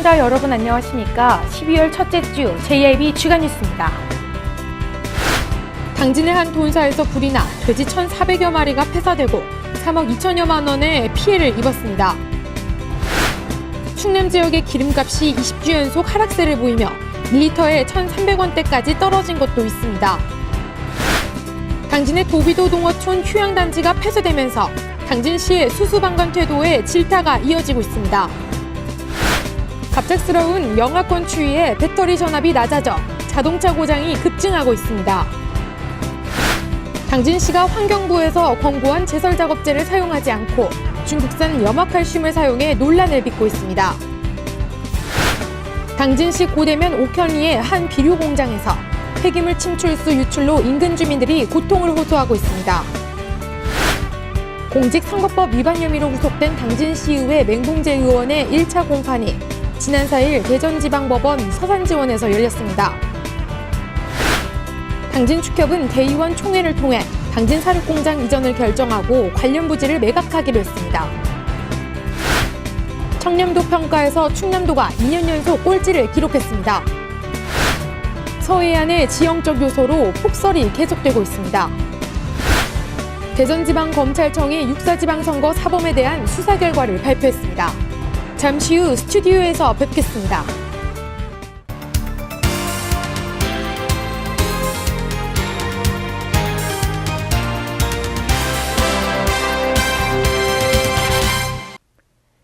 시청자 여러분 안녕하십니까? 12월 첫째 주 JIB 주간 뉴스입니다. 당진의 한 돈사에서 불이 나 돼지 1,400여 마리가 폐사되고 3억 2천여만 원의 피해를 입었습니다. 충남 지역의 기름값이 20주 연속 하락세를 보이며 1리터에 1,300원대까지 떨어진 곳도 있습니다. 당진의 도비도 농어촌 휴양단지가 폐쇄되면서 당진시의 수수방관 태도에 질타가 이어지고 있습니다. 갑작스러운 영하권 추위에 배터리 전압이 낮아져 자동차 고장이 급증하고 있습니다. 당진시가 환경부에서 권고한 제설작업제를 사용하지 않고 중국산 염화칼슘을 사용해 논란을 빚고 있습니다. 당진시 고대면 옥현리의 한 비료 공장에서 폐기물 침출수 유출로 인근 주민들이 고통을 호소하고 있습니다. 공직선거법 위반 혐의로 구속된 당진시의회 맹봉재 의원의 1차 공판이 지난 4일 대전지방법원 서산지원에서 열렸습니다. 당진축협은 대의원 총회를 통해 당진 사육공장 이전을 결정하고 관련 부지를 매각하기로 했습니다. 청렴도 평가에서 충남도가 2년 연속 꼴찌를 기록했습니다. 서해안의 지형적 요소로 폭설이 계속되고 있습니다. 대전지방검찰청이 육사지방선거 사범에 대한 수사 결과를 발표했습니다. 잠시 후 스튜디오에서 뵙겠습니다.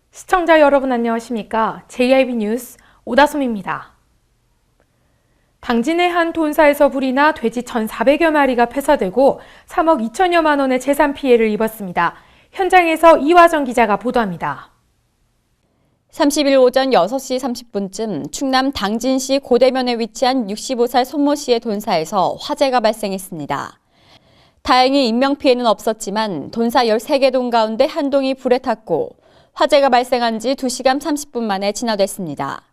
시청자 여러분 안녕하십니까? JIB 뉴스 오다솜입니다. 당진의 한 돈사에서 불이 나 돼지 1,400여 마리가 폐사되고 3억 2천여만 원의 재산 피해를 입었습니다. 현장에서 이화정 기자가 보도합니다. 30일 오전 6시 30분쯤 충남 당진시 고대면에 위치한 65살 손모 씨의 돈사에서 화재가 발생했습니다. 다행히 인명피해는 없었지만 돈사 13개 동 가운데 한 동이 불에 탔고 화재가 발생한 지 2시간 30분 만에 진화됐습니다.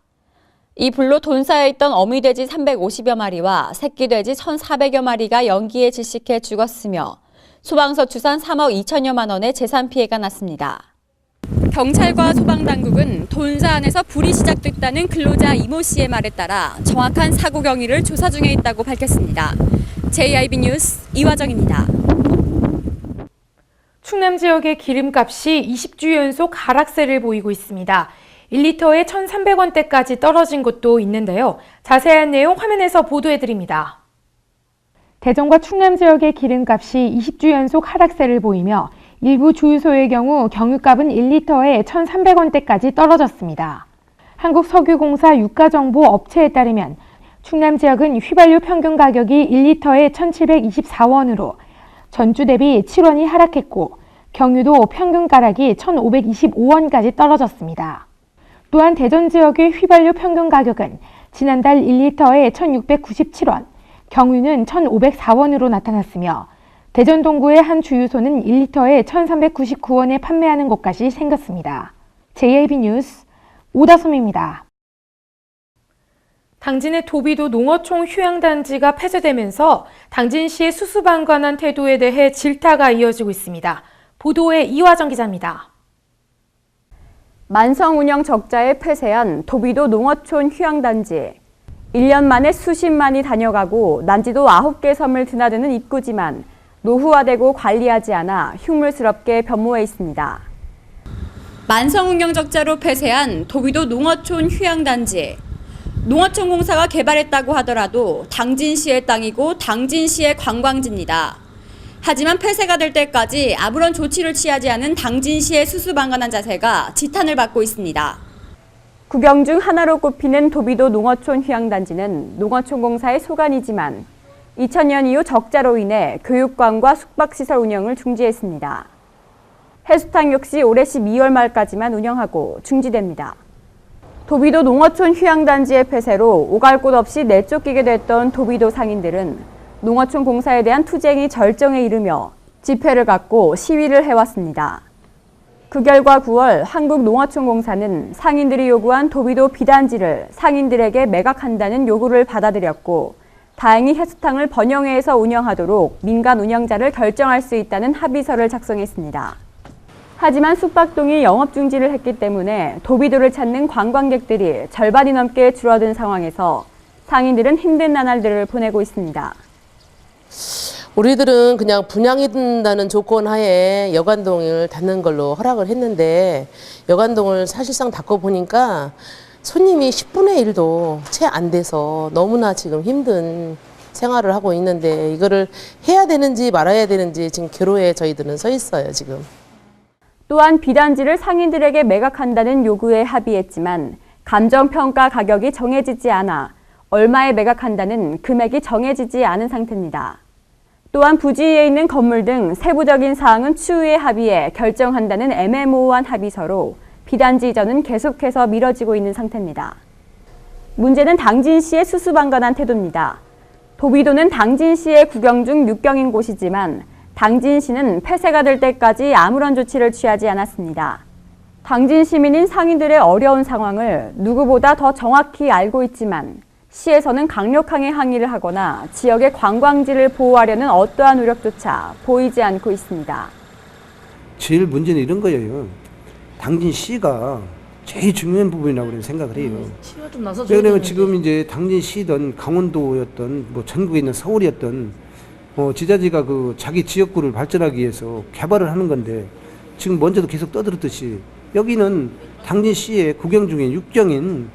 이 불로 돈사에 있던 어미돼지 350여 마리와 새끼돼지 1,400여 마리가 연기에 질식해 죽었으며 소방서 추산 3억 2천여만 원의 재산 피해가 났습니다. 경찰과 소방당국은 돈사 안에서 불이 시작됐다는 근로자 이모 씨의 말에 따라 정확한 사고 경위를 조사 중에 있다고 밝혔습니다. JIB 뉴스 이화정입니다. 충남 지역의 기름값이 20주 연속 하락세를 보이고 있습니다. 1리터에 1,300원대까지 떨어진 곳도 있는데요. 자세한 내용 화면에서 보도해드립니다. 대전과 충남 지역의 기름값이 20주 연속 하락세를 보이며 일부 주유소의 경우 경유값은 1리터에 1,300원대까지 떨어졌습니다. 한국석유공사 유가정보 업체에 따르면 충남 지역은 휘발유 평균 가격이 1리터에 1,724원으로 전주 대비 7원이 하락했고 경유도 평균 가락이 1,525원까지 떨어졌습니다. 또한 대전 지역의 휘발유 평균 가격은 지난달 1리터에 1,697원, 경유는 1,504원으로 나타났으며 대전 동구의 한 주유소는 1리터에 1,399원에 판매하는 곳까지 생겼습니다. JIB 뉴스 오다솜입니다. 당진의 도비도 농어촌 휴양단지가 폐쇄되면서 당진시의 수수방관한 태도에 대해 질타가 이어지고 있습니다. 보도에 이화정 기자입니다. 만성 운영 적자에 폐쇄한 도비도 농어촌 휴양단지. 1년 만에 수십만이 다녀가고 난지도 9개 섬을 드나드는 입구지만 노후화되고 관리하지 않아 흉물스럽게 변모해 있습니다. 만성 운영 적자로 폐쇄한 도비도 농어촌 휴양단지. 농어촌공사가 개발했다고 하더라도 당진시의 땅이고 당진시의 관광지입니다. 하지만 폐쇄가 될 때까지 아무런 조치를 취하지 않은 당진시의 수수방관한 자세가 지탄을 받고 있습니다. 구경 중 하나로 꼽히는 도비도 농어촌 휴양단지는 농어촌공사의 소관이지만 2000년 이후 적자로 인해 교육관과 숙박시설 운영을 중지했습니다. 해수탕 역시 올해 12월 말까지만 운영하고 중지됩니다. 도비도 농어촌 휴양단지의 폐쇄로 오갈 곳 없이 내쫓기게 됐던 도비도 상인들은 농어촌 공사에 대한 투쟁이 절정에 이르며 집회를 갖고 시위를 해왔습니다. 그 결과 9월 한국농어촌공사는 상인들이 요구한 도비도 비단지를 상인들에게 매각한다는 요구를 받아들였고 다행히 해수탕을 번영회에서 운영하도록 민간 운영자를 결정할 수 있다는 합의서를 작성했습니다. 하지만 숙박동이 영업 중지를 했기 때문에 도비도를 찾는 관광객들이 절반이 넘게 줄어든 상황에서 상인들은 힘든 나날들을 보내고 있습니다. 우리들은 그냥 분양이 된다는 조건 하에 여관동을 닫는 걸로 허락을 했는데 여관동을 사실상 닫고 보니까 손님이 10분의 1도 채 안 돼서 너무나 지금 힘든 생활을 하고 있는데 이거를 해야 되는지 말아야 되는지 지금 기로에 저희들은 서 있어요, 지금. 또한 비단지를 상인들에게 매각한다는 요구에 합의했지만 감정평가 가격이 정해지지 않아 얼마에 매각한다는 금액이 정해지지 않은 상태입니다. 또한 부지에 있는 건물 등 세부적인 사항은 추후에 합의해 결정한다는 애매모호한 합의서로 비단지 이전은 계속해서 미뤄지고 있는 상태입니다. 문제는 당진시의 수수방관한 태도입니다. 도비도는 당진시의 국영 중 6경인 곳이지만 당진시는 폐쇄가 될 때까지 아무런 조치를 취하지 않았습니다. 당진 시민인 상인들의 어려운 상황을 누구보다 더 정확히 알고 있지만 시에서는 강력하게 항의를 하거나 지역의 관광지를 보호하려는 어떠한 노력조차 보이지 않고 있습니다. 제일 문제는 이런 거예요. 당진시가 제일 중요한 부분이라고 저는 생각을 해요. 시가 좀 나서줘야 왜냐면 되는데. 지금 이제 당진시든 강원도였던 뭐 전국에 있는 서울이었던 지자체가 그 자기 지역구를 발전하기 위해서 개발을 하는 건데 지금 먼저도 계속 떠들었듯이 여기는 당진시의 국영 중에 6경인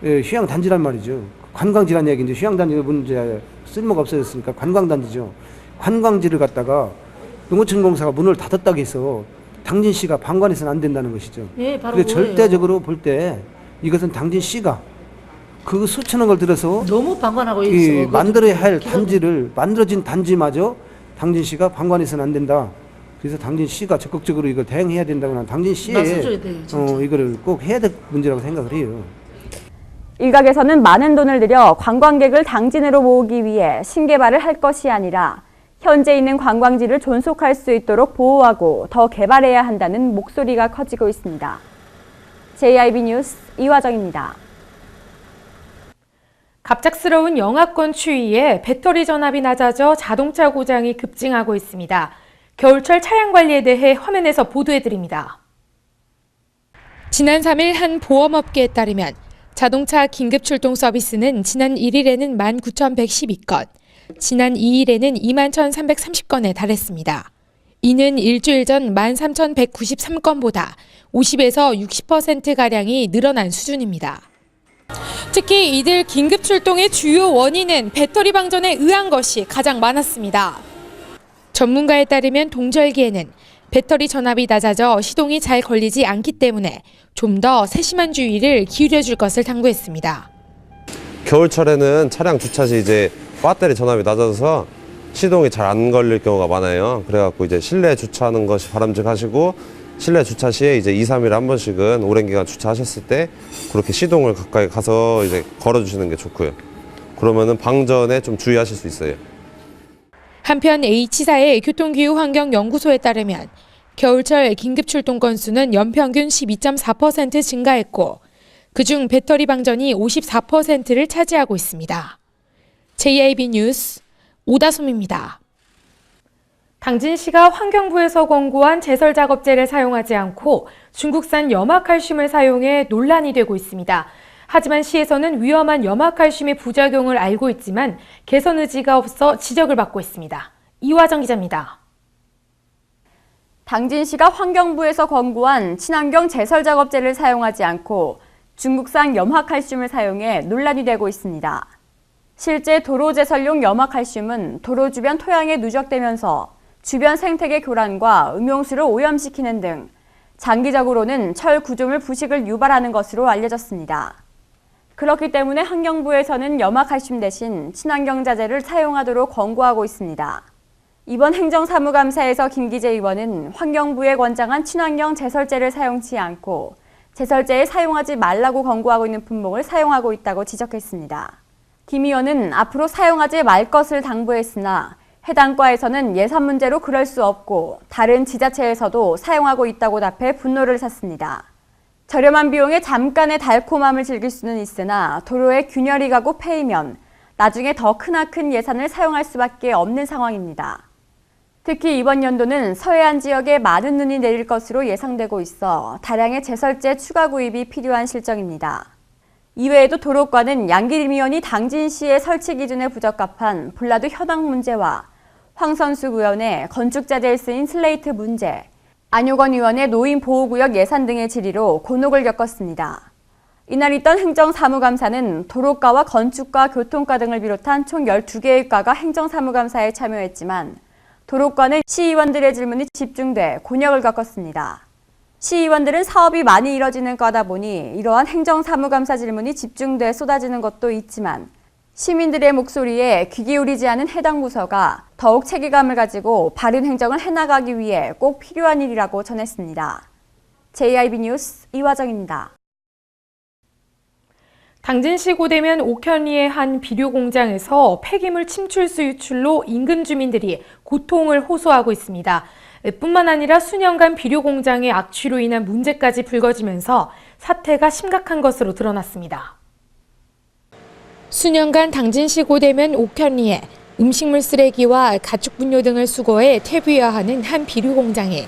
휴양단지란 말이죠. 관광지란 얘기인데 휴양단지가 문제 쓸모가 없어졌으니까 관광단지죠. 관광지를 갖다가 농어촌공사가 문을 닫았다고 해서 당진시가 방관해서는 안 된다는 것이죠. 예, 바로 그게 그거예요. 절대적으로 볼 때 이것은 당진시가 그 수천억을 걸 들여서 너무 방관하고 이 있어. 만들어야 할 단지를 만들어진 단지마저 당진시가 방관해서는 안 된다. 그래서 당진시가 적극적으로 이걸 대응해야 된다고 난 당진시에 나서줘야 돼요, 진짜. 이거를 꼭 해야 될 문제라고 생각을 해요. 일각에서는 많은 돈을 들여 관광객을 당진으로 모으기 위해 신개발을 할 것이 아니라 현재 있는 관광지를 존속할 수 있도록 보호하고 더 개발해야 한다는 목소리가 커지고 있습니다. JIB 뉴스 이화정입니다. 갑작스러운 영하권 추위에 배터리 전압이 낮아져 자동차 고장이 급증하고 있습니다. 겨울철 차량 관리에 대해 화면에서 보도해드립니다. 지난 3일 한 보험업계에 따르면 자동차 긴급 출동 서비스는 지난 1일에는 19,112건, 지난 2일에는 21,330건에 달했습니다. 이는 일주일 전 13,193건보다 50에서 60%가량이 늘어난 수준입니다. 특히 이들 긴급 출동의 주요 원인은 배터리 방전에 의한 것이 가장 많았습니다. 전문가에 따르면 동절기에는 배터리 전압이 낮아져 시동이 잘 걸리지 않기 때문에 좀 더 세심한 주의를 기울여줄 것을 당부했습니다. 겨울철에는 차량 주차 시 이제 배터리 전압이 낮아져서 시동이 잘 안 걸릴 경우가 많아요. 그래갖고 이제 실내 주차하는 것이 바람직하시고 실내 주차 시에 이제 2, 3일에 한 번씩은 오랜 기간 주차하셨을 때 그렇게 시동을 가까이 가서 이제 걸어주시는 게 좋고요. 그러면은 방전에 좀 주의하실 수 있어요. 한편 H사의 교통기후환경연구소에 따르면 겨울철 긴급 출동 건수는 연평균 12.4% 증가했고 그중 배터리 방전이 54%를 차지하고 있습니다. JIB 뉴스 오다솜입니다. 당진시가 환경부에서 권고한 제설작업제를 사용하지 않고 중국산 염화칼슘을 사용해 논란이 되고 있습니다. 하지만 시에서는 위험한 염화칼슘의 부작용을 알고 있지만 개선 의지가 없어 지적을 받고 있습니다. 이화정 기자입니다. 당진시가 환경부에서 권고한 친환경 제설작업제를 사용하지 않고 중국산 염화칼슘을 사용해 논란이 되고 있습니다. 실제 도로제설용 염화칼슘은 도로 주변 토양에 누적되면서 주변 생태계 교란과 음용수를 오염시키는 등 장기적으로는 철 구조물 부식을 유발하는 것으로 알려졌습니다. 그렇기 때문에 환경부에서는 염화칼슘 대신 친환경 자재를 사용하도록 권고하고 있습니다. 이번 행정사무감사에서 김기재 의원은 환경부에 권장한 친환경 제설제를 사용치 않고 제설제에 사용하지 말라고 권고하고 있는 품목을 사용하고 있다고 지적했습니다. 김 의원은 앞으로 사용하지 말 것을 당부했으나 해당 과에서는 예산 문제로 그럴 수 없고 다른 지자체에서도 사용하고 있다고 답해 분노를 샀습니다. 저렴한 비용에 잠깐의 달콤함을 즐길 수는 있으나 도로에 균열이 가고 패이면 나중에 더 크나큰 예산을 사용할 수밖에 없는 상황입니다. 특히 이번 연도는 서해안 지역에 많은 눈이 내릴 것으로 예상되고 있어 다량의 제설제 추가 구입이 필요한 실정입니다. 이외에도 도로과는 양기림 의원이 당진시의 설치 기준에 부적합한 불라도 현황 문제와 황선숙 의원의 건축자재에 쓰인 슬레이트 문제, 안효건 의원의 노인보호구역 예산 등의 질의로 곤혹을 겪었습니다. 이날 있던 행정사무감사는 도로과와 건축과 교통과 등을 비롯한 총 12개의 과가 행정사무감사에 참여했지만 도로과는 시의원들의 질문이 집중돼 곤욕을 겪었습니다. 시의원들은 사업이 많이 이뤄지는 과다 보니 이러한 행정사무감사 질문이 집중돼 쏟아지는 것도 있지만 시민들의 목소리에 귀 기울이지 않은 해당 부서가 더욱 체계감을 가지고 바른 행정을 해나가기 위해 꼭 필요한 일이라고 전했습니다. JIB 뉴스 이화정입니다. 당진시 고대면 옥현리의 한 비료 공장에서 폐기물 침출수 유출로 인근 주민들이 고통을 호소하고 있습니다. 뿐만 아니라 수년간 비료 공장의 악취로 인한 문제까지 불거지면서 사태가 심각한 것으로 드러났습니다. 수년간 당진시 고대면 옥현리에 음식물 쓰레기와 가축 분뇨 등을 수거해 퇴비화하는 한 비료 공장에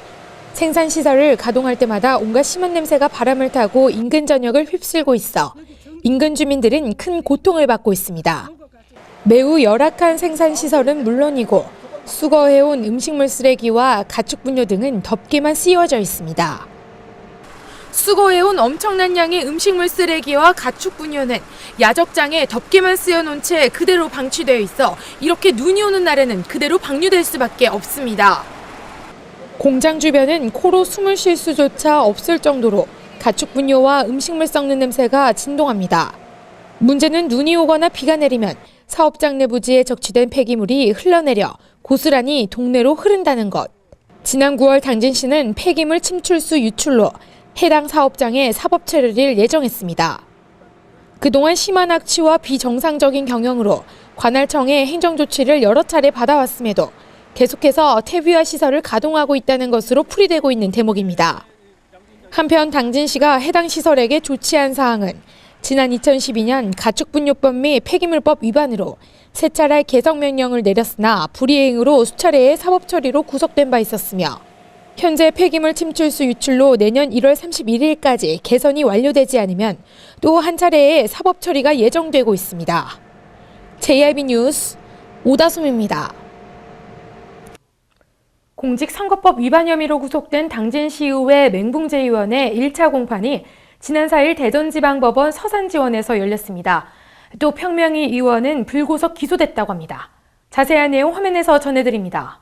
생산시설을 가동할 때마다 온갖 심한 냄새가 바람을 타고 인근 전역을 휩쓸고 있어 인근 주민들은 큰 고통을 받고 있습니다. 매우 열악한 생산시설은 물론이고 수거해온 음식물 쓰레기와 가축 분뇨 등은 덮개만 씌워져 있습니다. 수거해온 엄청난 양의 음식물 쓰레기와 가축 분뇨는 야적장에 덮개만 씌워놓은 채 그대로 방치되어 있어 이렇게 눈이 오는 날에는 그대로 방류될 수밖에 없습니다. 공장 주변은 코로 숨을 쉴 수조차 없을 정도로 가축 분뇨와 음식물 썩는 냄새가 진동합니다. 문제는 눈이 오거나 비가 내리면 사업장 내부지에 적치된 폐기물이 흘러내려 고스란히 동네로 흐른다는 것. 지난 9월 당진시는 폐기물 침출수 유출로 해당 사업장에 사법 처리를 예정했습니다. 그동안 심한 악취와 비정상적인 경영으로 관할청에 행정조치를 여러 차례 받아왔음에도 계속해서 퇴비화 시설을 가동하고 있다는 것으로 풀이되고 있는 대목입니다. 한편 당진시가 해당 시설에게 조치한 사항은 지난 2012년 가축분뇨법 및 폐기물법 위반으로 세 차례 개성 명령을 내렸으나 불이행으로 수차례의 사법 처리로 구속된 바 있었으며 현재 폐기물 침출수 유출로 내년 1월 31일까지 개선이 완료되지 않으면 또 한 차례의 사법 처리가 예정되고 있습니다. JIB 뉴스 오다솜입니다. 공직선거법 위반 혐의로 구속된 당진시의회 맹붕재 의원의 1차 공판이 지난 4일 대전지방법원 서산지원에서 열렸습니다. 또 평명희 의원은 불구속 기소됐다고 합니다. 자세한 내용 화면에서 전해드립니다.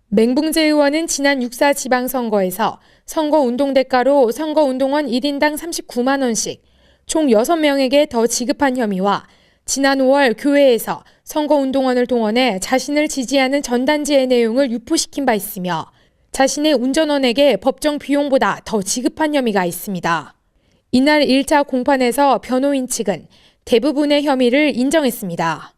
맹붕재 의원은 지난 6.4 지방선거에서 선거운동 대가로 선거운동원 1인당 39만 원씩 총 6명에게 더 지급한 혐의와 지난 5월 교회에서 선거운동원을 동원해 자신을 지지하는 전단지의 내용을 유포시킨 바 있으며 자신의 운전원에게 법정 비용보다 더 지급한 혐의가 있습니다. 이날 1차 공판에서 변호인 측은 대부분의 혐의를 인정했습니다.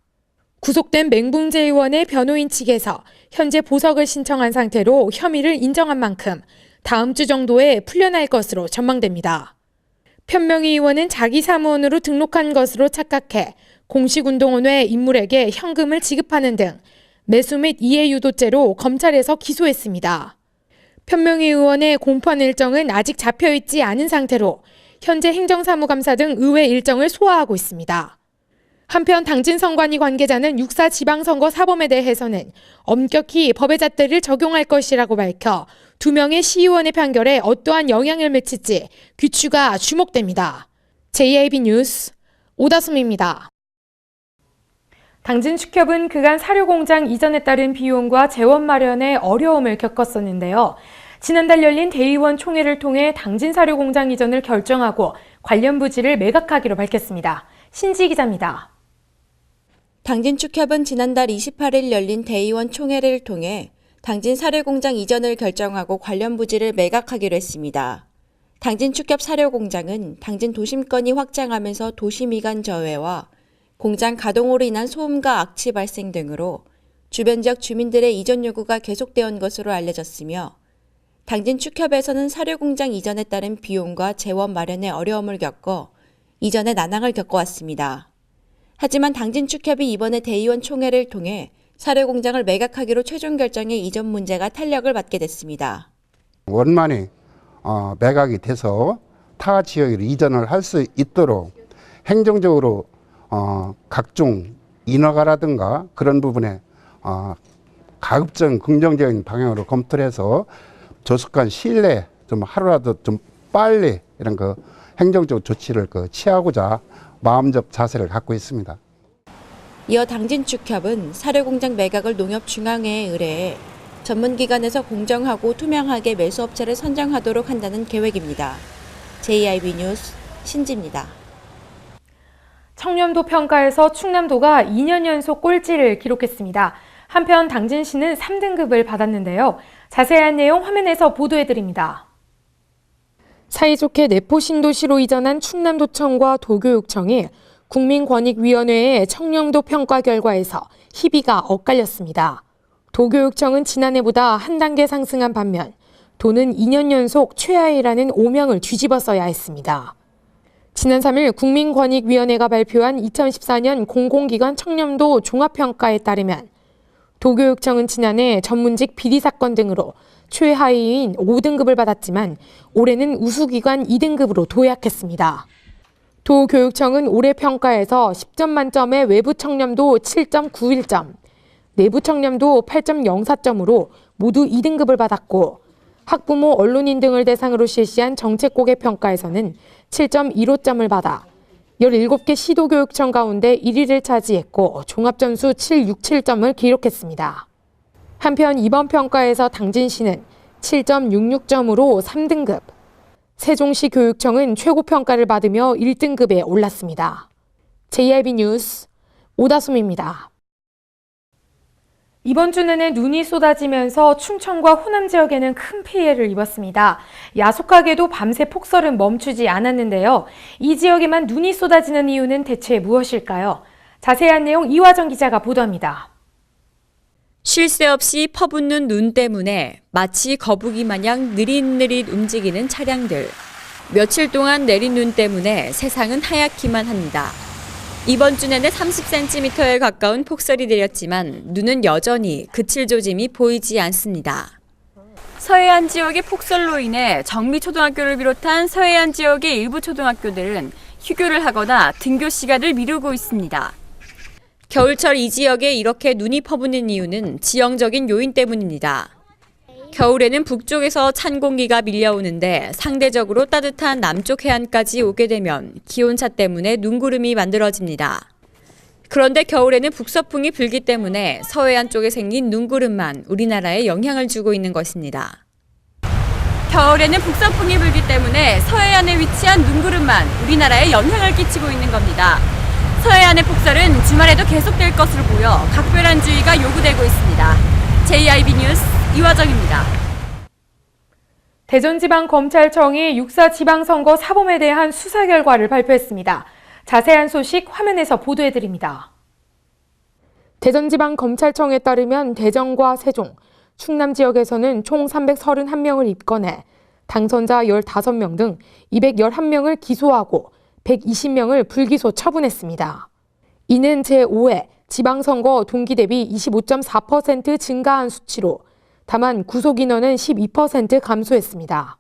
구속된 맹붕재 의원의 변호인 측에서 현재 보석을 신청한 상태로 혐의를 인정한 만큼 다음 주 정도에 풀려날 것으로 전망됩니다. 편명희 의원은 자기 사무원으로 등록한 것으로 착각해 공식운동원의 인물에게 현금을 지급하는 등 매수 및 이해 유도죄로 검찰에서 기소했습니다. 편명희 의원의 공판 일정은 아직 잡혀있지 않은 상태로 현재 행정사무감사 등 의회 일정을 소화하고 있습니다. 한편 당진선관위 관계자는 6.4 지방선거 사범에 대해서는 엄격히 법의 잣대를 적용할 것이라고 밝혀 2명의 시의원의 판결에 어떠한 영향을 미칠지 귀추가 주목됩니다. JIB 뉴스 오다솜입니다. 당진축협은 그간 사료공장 이전에 따른 비용과 재원 마련에 어려움을 겪었었는데요. 지난달 열린 대의원 총회를 통해 당진사료공장 이전을 결정하고 관련 부지를 매각하기로 밝혔습니다. 신지 기자입니다. 당진축협은 지난달 28일 열린 대의원 총회를 통해 당진사료공장 이전을 결정하고 관련 부지를 매각하기로 했습니다. 당진축협 사료공장은 당진 도심권이 확장하면서 도시미관 저해와 공장 가동으로 인한 소음과 악취 발생 등으로 주변 지역 주민들의 이전 요구가 계속되어 온 것으로 알려졌으며 당진축협에서는 사료공장 이전에 따른 비용과 재원 마련에 어려움을 겪어 이전에 난항을 겪어왔습니다. 하지만 당진축협이 이번에 대의원 총회를 통해 사료공장을 매각하기로 최종 결정해 이전 문제가 탄력을 받게 됐습니다. 원만히 매각이 돼서 타 지역으로 이전을 할 수 있도록 행정적으로 각종 인허가라든가 그런 부분에 가급적 긍정적인 방향으로 검토를 해서 조속한 시일 내에 좀 하루라도 좀 빨리 이런 그 행정적 조치를 취하고자 마음적 자세를 갖고 있습니다. 이어 당진축협은 사료공장 매각을 농협중앙회에 의뢰해 전문기관에서 공정하고 투명하게 매수업체를 선정하도록 한다는 계획입니다. JIB 뉴스 신지입니다. 청렴도 평가에서 충남도가 2년 연속 꼴찌를 기록했습니다. 한편 당진시는 3등급을 받았는데요. 자세한 내용 화면에서 보도해드립니다. 사이좋게 내포 신도시로 이전한 충남도청과 도교육청이 국민권익위원회의 청렴도 평가 결과에서 희비가 엇갈렸습니다. 도교육청은 지난해보다 한 단계 상승한 반면 도는 2년 연속 최하위라는 오명을 뒤집어 써야 했습니다. 지난 3일 국민권익위원회가 발표한 2014년 공공기관 청렴도 종합평가에 따르면 도교육청은 지난해 전문직 비리 사건 등으로 최하위인 5등급을 받았지만 올해는 우수기관 2등급으로 도약했습니다. 도교육청은 올해 평가에서 10점 만점에 외부 청렴도 7.91점, 내부 청렴도 8.04점으로 모두 2등급을 받았고 학부모, 언론인 등을 대상으로 실시한 정책고객 평가에서는 7.15점을 받아 17개 시도교육청 가운데 1위를 차지했고 종합점수 767점을 기록했습니다. 한편 이번 평가에서 당진시는 7.66점으로 3등급, 세종시 교육청은 최고평가를 받으며 1등급에 올랐습니다. JIB 뉴스 오다솜입니다. 이번 주 내내 눈이 쏟아지면서 충청과 호남 지역에는 큰 피해를 입었습니다. 야속하게도 밤새 폭설은 멈추지 않았는데요. 이 지역에만 눈이 쏟아지는 이유는 대체 무엇일까요? 자세한 내용 이화정 기자가 보도합니다. 쉴 새 없이 퍼붓는 눈 때문에 마치 거북이 마냥 느릿느릿 움직이는 차량들. 며칠 동안 내린 눈 때문에 세상은 하얗기만 합니다. 이번 주 내내 30cm에 가까운 폭설이 내렸지만 눈은 여전히 그칠 조짐이 보이지 않습니다. 서해안 지역의 폭설로 인해 정미초등학교를 비롯한 서해안 지역의 일부 초등학교들은 휴교를 하거나 등교 시간을 미루고 있습니다. 겨울철 이 지역에 이렇게 눈이 퍼붓는 이유는 지형적인 요인 때문입니다. 겨울에는 북쪽에서 찬 공기가 밀려오는데 상대적으로 따뜻한 남쪽 해안까지 오게 되면 기온차 때문에 눈구름이 만들어집니다. 그런데 겨울에는 북서풍이 불기 때문에 서해안 쪽에 생긴 눈구름만 우리나라에 영향을 주고 있는 것입니다. 겨울에는 북서풍이 불기 때문에 서해안에 위치한 눈구름만 우리나라에 영향을 끼치고 있는 겁니다. 서해안의 폭설은 주말에도 계속될 것으로 보여 각별한 주의가 요구되고 있습니다. JIB 뉴스 이화정입니다. 대전지방검찰청이 6.4 지방선거 사범에 대한 수사 결과를 발표했습니다. 자세한 소식 화면에서 보도해드립니다. 대전지방검찰청에 따르면 대전과 세종, 충남 지역에서는 총 331명을 입건해 당선자 15명 등 211명을 기소하고 120명을 불기소 처분했습니다. 이는 제5회 지방선거 동기 대비 25.4% 증가한 수치로 다만 구속 인원은 12% 감소했습니다.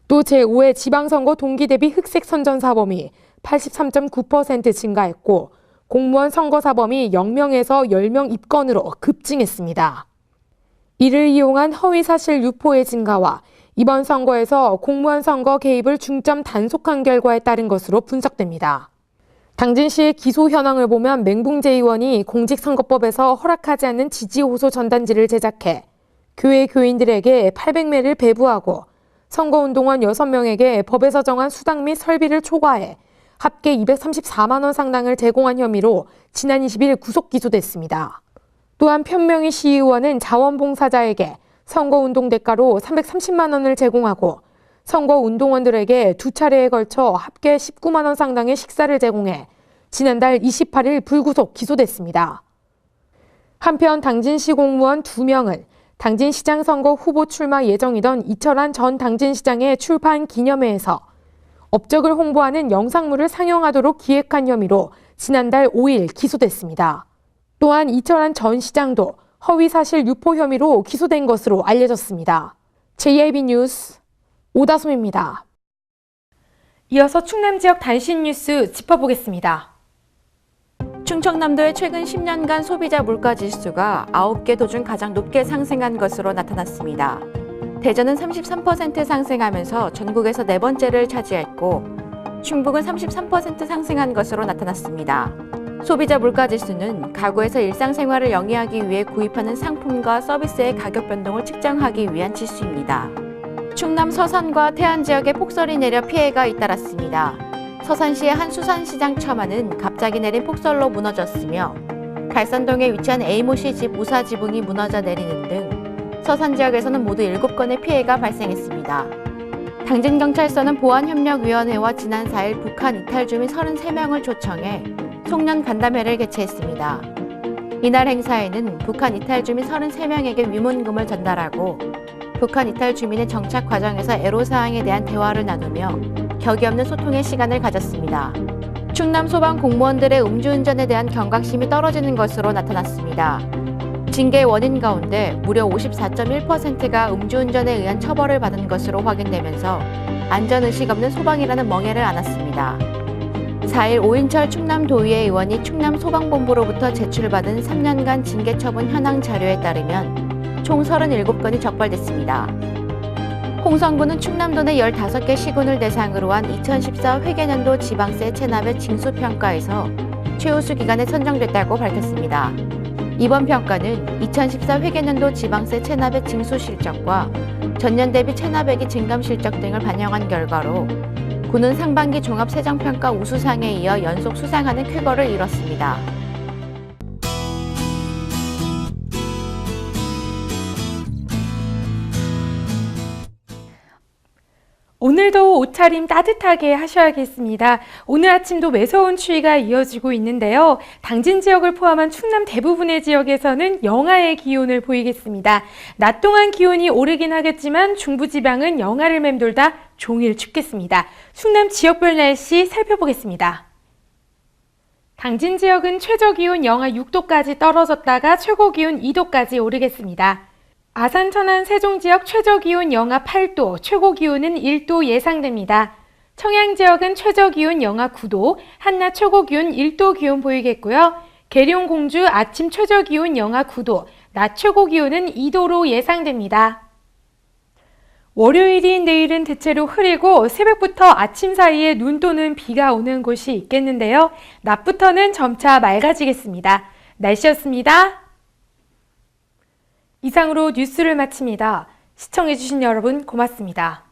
또 제5회 지방선거 동기 대비 흑색 선전사범이 83.9% 증가했고 공무원 선거사범이 0명에서 10명 입건으로 급증했습니다. 이를 이용한 허위사실 유포의 증가와 이번 선거에서 공무원 선거 개입을 중점 단속한 결과에 따른 것으로 분석됩니다. 당진시의 기소 현황을 보면 맹붕재 의원이 공직선거법에서 허락하지 않는 지지호소 전단지를 제작해 교회 교인들에게 800매를 배부하고 선거운동원 6명에게 법에서 정한 수당 및 설비를 초과해 합계 234만 원 상당을 제공한 혐의로 지난 20일 구속 기소됐습니다. 또한 편명희 시의원은 자원봉사자에게 선거운동 대가로 330만 원을 제공하고 선거운동원들에게 2차례에 걸쳐 합계 19만 원 상당의 식사를 제공해 지난달 28일 불구속 기소됐습니다. 한편 당진시 공무원 2명은 당진시장 선거 후보 출마 예정이던 이철환 전 당진시장의 출판 기념회에서 업적을 홍보하는 영상물을 상영하도록 기획한 혐의로 지난달 5일 기소됐습니다. 또한 이철환 전 시장도 허위사실 유포 혐의로 기소된 것으로 알려졌습니다. JIB 뉴스 오다솜입니다. 이어서 충남 지역 단신 뉴스 짚어보겠습니다. 충청남도의 최근 10년간 소비자 물가지수가 9개 도 중 가장 높게 상승한 것으로 나타났습니다. 대전은 33% 상승하면서 전국에서 네 번째를 차지했고 충북은 33% 상승한 것으로 나타났습니다. 소비자 물가지수는 가구에서 일상생활을 영위하기 위해 구입하는 상품과 서비스의 가격 변동을 측정하기 위한 지수입니다. 충남 서산과 태안 지역에 폭설이 내려 피해가 잇따랐습니다. 서산시의 한 수산시장 처마는 갑자기 내린 폭설로 무너졌으며 갈산동에 위치한 A모씨 집 우사 지붕이 무너져 내리는 등 서산 지역에서는 모두 7건의 피해가 발생했습니다. 당진경찰서는 보안협력위원회와 지난 4일 북한 이탈 주민 33명을 초청해 송년 간담회를 개최했습니다. 이날 행사에는 북한 이탈 주민 33명에게 위문금을 전달하고 북한 이탈 주민의 정착 과정에서 애로사항에 대한 대화를 나누며 격이 없는 소통의 시간을 가졌습니다. 충남 소방 공무원들의 음주운전에 대한 경각심이 떨어지는 것으로 나타났습니다. 징계 원인 가운데 무려 54.1%가 음주운전에 의한 처벌을 받은 것으로 확인되면서 안전의식 없는 소방이라는 멍해를 안았습니다. 4일 오인철 충남도의회 의원이 충남소방본부로부터 제출받은 3년간 징계처분 현황 자료에 따르면 총 37건이 적발됐습니다. 홍성군은 충남도 내 15개 시군을 대상으로 한 2014 회계년도 지방세 체납의 징수평가에서 최우수 기관에 선정됐다고 밝혔습니다. 이번 평가는 2014 회계년도 지방세 체납의 징수 실적과 전년 대비 체납액이 증감 실적 등을 반영한 결과로 군은 상반기 종합세정평가 우수상에 이어 연속 수상하는 쾌거를 이뤘습니다. 오늘도 옷차림 따뜻하게 하셔야겠습니다. 오늘 아침도 매서운 추위가 이어지고 있는데요. 당진 지역을 포함한 충남 대부분의 지역에서는 영하의 기온을 보이겠습니다. 낮 동안 기온이 오르긴 하겠지만 중부지방은 영하를 맴돌다 종일 춥겠습니다. 충남 지역별 날씨 살펴보겠습니다. 당진 지역은 최저기온 영하 6도까지 떨어졌다가 최고기온 2도까지 오르겠습니다. 아산, 천안, 세종 지역 최저기온 영하 8도, 최고기온은 1도 예상됩니다. 청양 지역은 최저기온 영하 9도, 한낮 최고기온 1도 기온 보이겠고요. 계룡, 공주 아침 최저기온 영하 9도, 낮 최고기온은 2도로 예상됩니다. 월요일인 내일은 대체로 흐리고 새벽부터 아침 사이에 눈 또는 비가 오는 곳이 있겠는데요. 낮부터는 점차 맑아지겠습니다. 날씨였습니다. 이상으로 뉴스를 마칩니다. 시청해주신 여러분 고맙습니다.